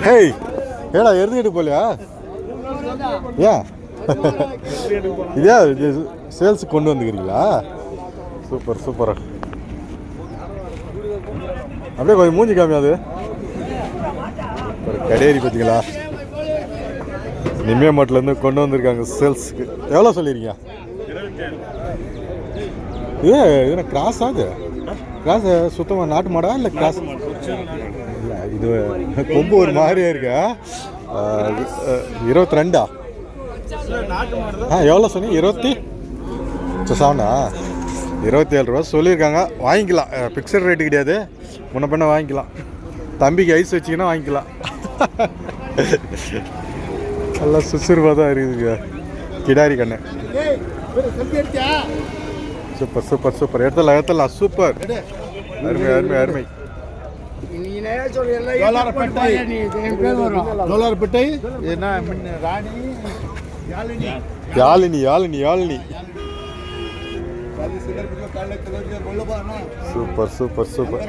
Hey ஏடா எரிஞ்சுக்கிட்டு போலையா ஏன் இதே சேல்ஸுக்கு கொண்டு வந்துக்கிறீங்களா? சூப்பர் சூப்பரா. அப்படியே கொஞ்சம் மூஞ்சி காமியாது ஒரு கடையேறி பார்த்தீங்களா? நிம்மியா மாட்டிலேருந்து கொண்டு வந்திருக்காங்க சேல்ஸுக்கு. எவ்வளோ சொல்லியிருக்கீங்க? இது கிராஸ் ஆகுது. கிராஸ் சுத்தமாக நாட்டு மாடா இல்லை கிராஸ்? இல்லை இது கொம்பு ஒரு மாதிரியா இருக்கா? 22 எவ்வளோ சொன்னீங்க? 27 ரூபா சொல்லியிருக்காங்க. வாங்கிக்கலாம், ஃபிக்ஸட் ரேட்டு கிடையாது, முன்ன பின்ன வாங்கிக்கலாம். தம்பிக்கு ஐஸ் வச்சிங்கன்னா வாங்கிக்கலாம். நல்லா சுசுறுவாக தான் இருக்குதுங்க கிடாரி கண்ணு. Super super super. எடுத்துடலாம் சூப்பர். அருமை அருமை அருமை. Yazhini Yazhini Yazhini. Super super super.